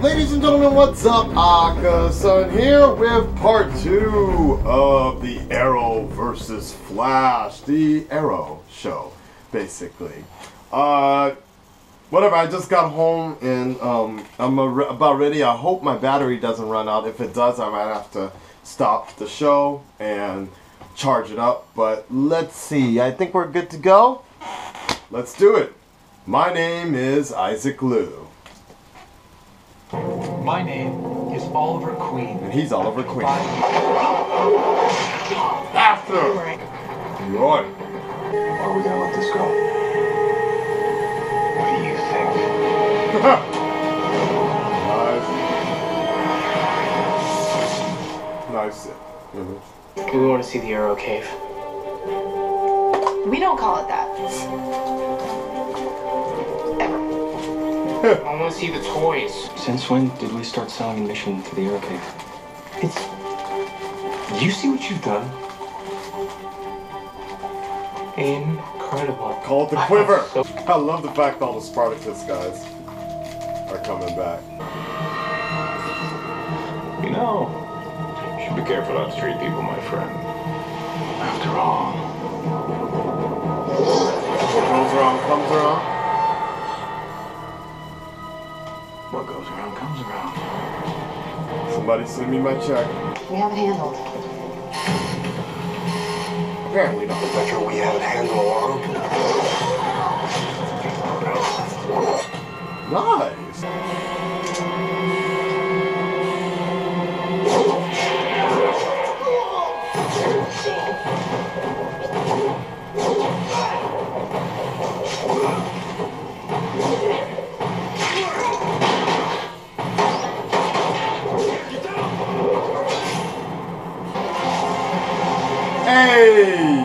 Ladies and gentlemen, what's up? Akasan here with part 2 of the Arrow versus Flash, the Arrow show, basically. Whatever, I just got home and I'm about ready. I hope my battery doesn't run out. If it does, I might have to stop the show and charge it up. But let's see, I think we're good to go. Let's do it. My name is Isaac Liu. My name is Oliver Queen. And he's Oliver Queen. After! Roy. Are we gonna let this go? What do you think? Nice. We want to see the Arrow Cave. We don't call it that. I want to see the toys. Since when did we start selling admission to the Arrow Cave? You see what you've done? Incredible. Call it the quiver. I love the fact all the Spartacus guys are coming back. You know, you should be careful on street people, my friend. After all. What goes around comes around. What goes around comes around. Somebody send me my check. We have it handled. Apparently not. Better we have it handled along. Nice. Hey!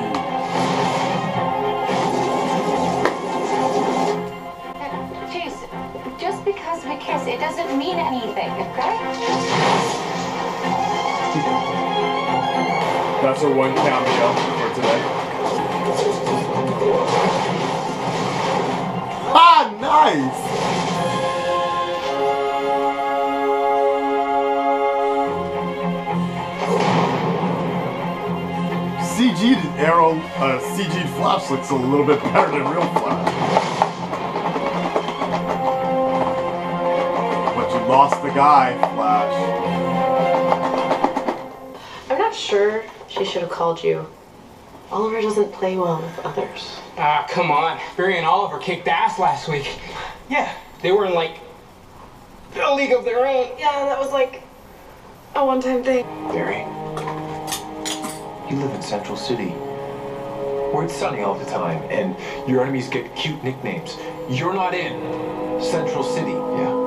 Chase, just because we kiss, it doesn't mean anything, okay? That's our one cameo for today. Ah, nice! CG'd Arrow, CG'd Flash looks a little bit better than real Flash. But you lost the guy, Flash. I'm not sure she should have called you. Oliver doesn't play well with others. Ah, come on. Barry and Oliver kicked ass last week. Yeah, they were in like a league of their own. Yeah, that was like a one-time thing. Barry, you live in Central City, where it's sunny all the time, and your enemies get cute nicknames. You're not in Central City, yeah?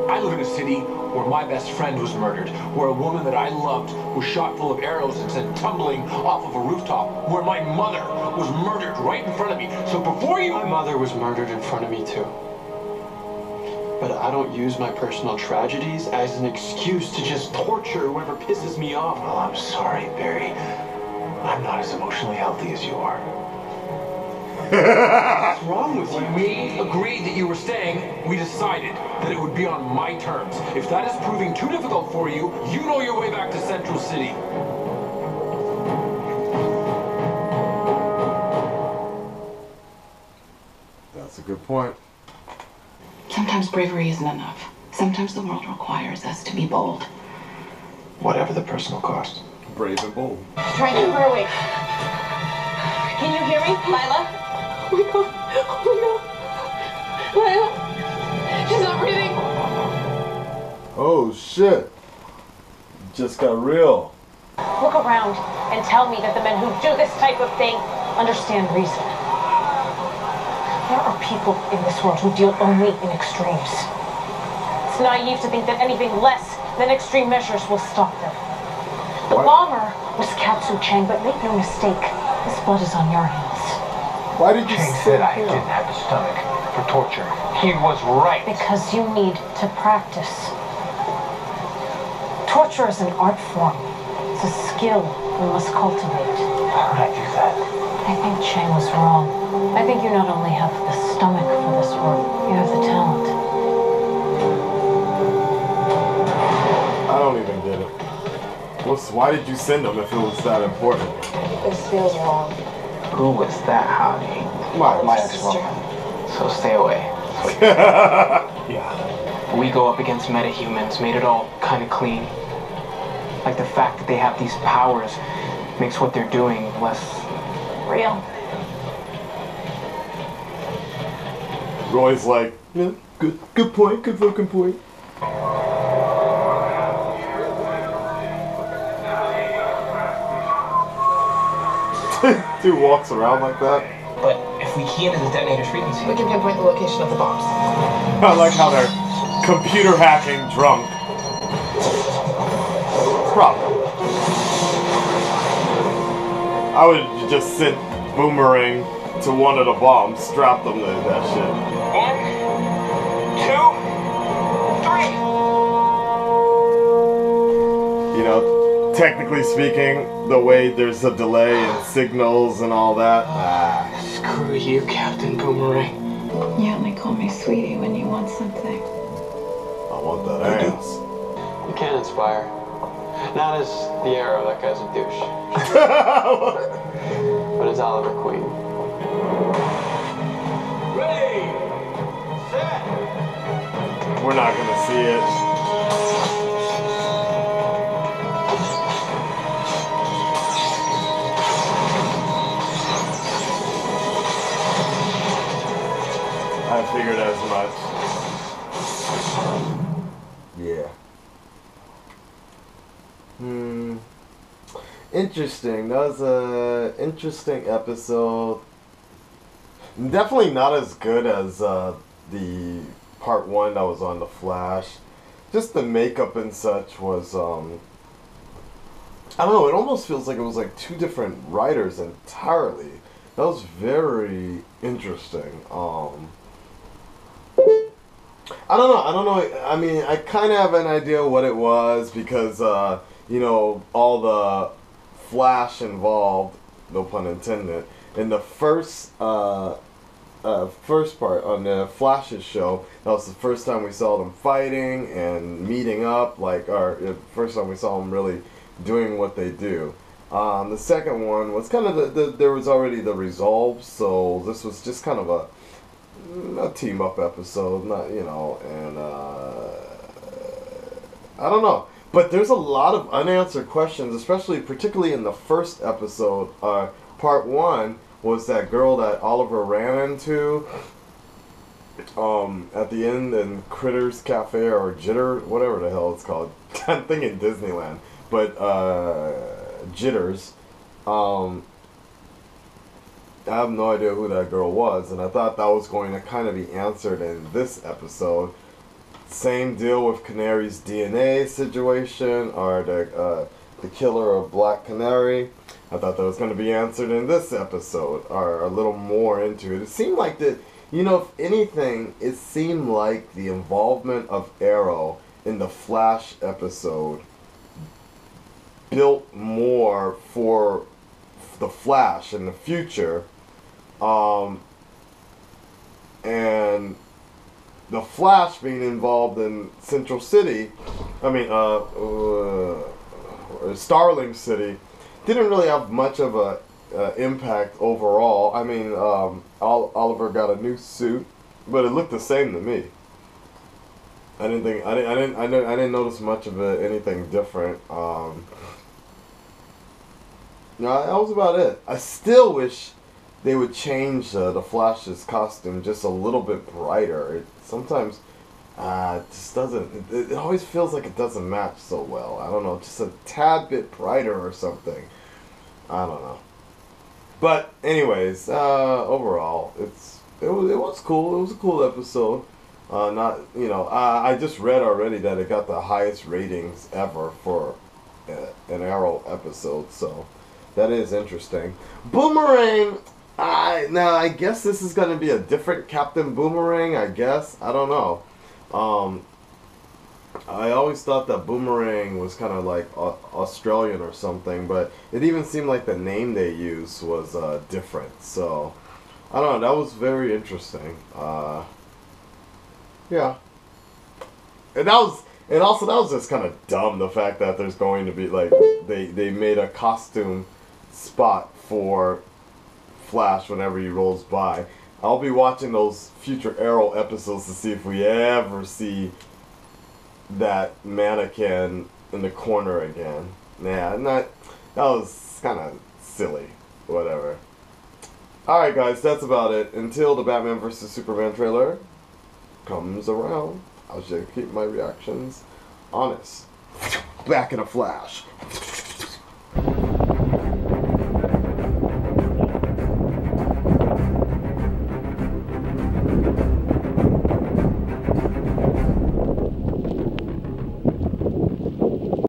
I live in a city where my best friend was murdered, where a woman that I loved was shot full of arrows and sent tumbling off of a rooftop, where my mother was murdered right in front of me. So before you... My mother was murdered in front of me too. But I don't use my personal tragedies as an excuse to just torture whoever pisses me off. Well, I'm sorry, Barry. I'm not as emotionally healthy as you are. What's wrong with you? When we agreed that you were staying, we decided that it would be on my terms. If that is proving too difficult for you, you know your way back to Central City. That's a good point. Sometimes bravery isn't enough. Sometimes the world requires us to be bold. Whatever the personal cost. Brave and bold. Try to keep her awake. Can you hear me, Lila? Oh my god. Oh my god. Lila. She's not breathing. Oh shit. Just got real. Look around and tell me that the men who do this type of thing understand reason. There are people in this world who deal only in extremes. It's naive to think that anything less than extreme measures will stop them. The bomber was Katsu Chang, but make no mistake, his blood is on your hands. Why did you Chang say said I didn't have the stomach for torture. He was right. Because you need to practice. Torture is an art form. It's a skill we must cultivate. How did I do that? I think Chang was wrong. I think you not only have the stomach for this work, you have the talent. Ghost, why did you send him if it was that important? This feels wrong. Who was that hottie? My ex-girlfriend. So stay away. Yeah. We go up against metahumans, made it all kind of clean. Like the fact that they have these powers makes what they're doing less Real. Roy's like, yeah, good point, good fucking point. Dude walks around like that. But if we key into the detonator's frequency, We can pinpoint the location of the bombs. I like how they're computer hacking drunk. Probably. I would just send Boomerang to one of the bombs, strap them to that shit. 1, 2, 3. You know, technically speaking, the way there's a delay in signals and all that. Screw you, Captain Boomerang. You only call me sweetie when you want something. I want that ass. You can't inspire. Not as the arrow, that guy's a douche. But as Oliver Queen. Ready, set. We're not gonna see it. I figured as much. Yeah. Interesting. That was a interesting episode. Definitely not as good as the part 1 that was on The Flash. Just the makeup and such was I don't know, it almost feels like it was like 2 different writers entirely. That was very interesting. I don't know. I mean, I kind of have an idea what it was because, you know, all the Flash involved, no pun intended, in the first part on the Flash's show. That was the first time we saw them fighting and meeting up, like, or the first time we saw them really doing what they do. The second one was kind of there was already the resolve, so this was just kind of a team up episode, not, you know, and I don't know, but there's a lot of unanswered questions, especially particularly in the first episode. Part 1 was that girl that Oliver ran into at the end in Critters Cafe or Jitter, whatever the hell it's called. I'm thinking Disneyland, but Jitters. I have no idea who that girl was, and I thought that was going to kind of be answered in this episode. Same deal with Canary's DNA situation, or the killer of Black Canary. I thought that was going to be answered in this episode, or a little more into it. It seemed like that, you know, if anything, it seemed like the involvement of Arrow in the Flash episode built more for the Flash in the future, and the Flash being involved in Central City, Starling City, didn't really have much of a impact overall. I mean, Oliver got a new suit, but it looked the same to me. I didn't notice much of it, anything different. No, that was about it. I still wish they would change the Flash's costume just a little bit brighter. Sometimes it just doesn't. It always feels like it doesn't match so well. I don't know, just a tad bit brighter or something. I don't know. But anyways, overall, it was cool. It was a cool episode. I just read already that it got the highest ratings ever for an Arrow episode. So that is interesting. Boomerang. I guess this is going to be a different Captain Boomerang, I guess. I don't know. I always thought that Boomerang was kind of like Australian or something, but it even seemed like the name they used was different. So, I don't know. That was very interesting. Yeah. And that was And also, that was just kind of dumb, the fact that there's going to be, like, they made a costume spot for Flash whenever he rolls by. I'll be watching those future Arrow episodes to see if we ever see that mannequin in the corner again. Yeah, that was kind of silly. Whatever. Alright guys, that's about it. Until the Batman vs. Superman trailer comes around, I'll just keep my reactions honest. Back in a flash.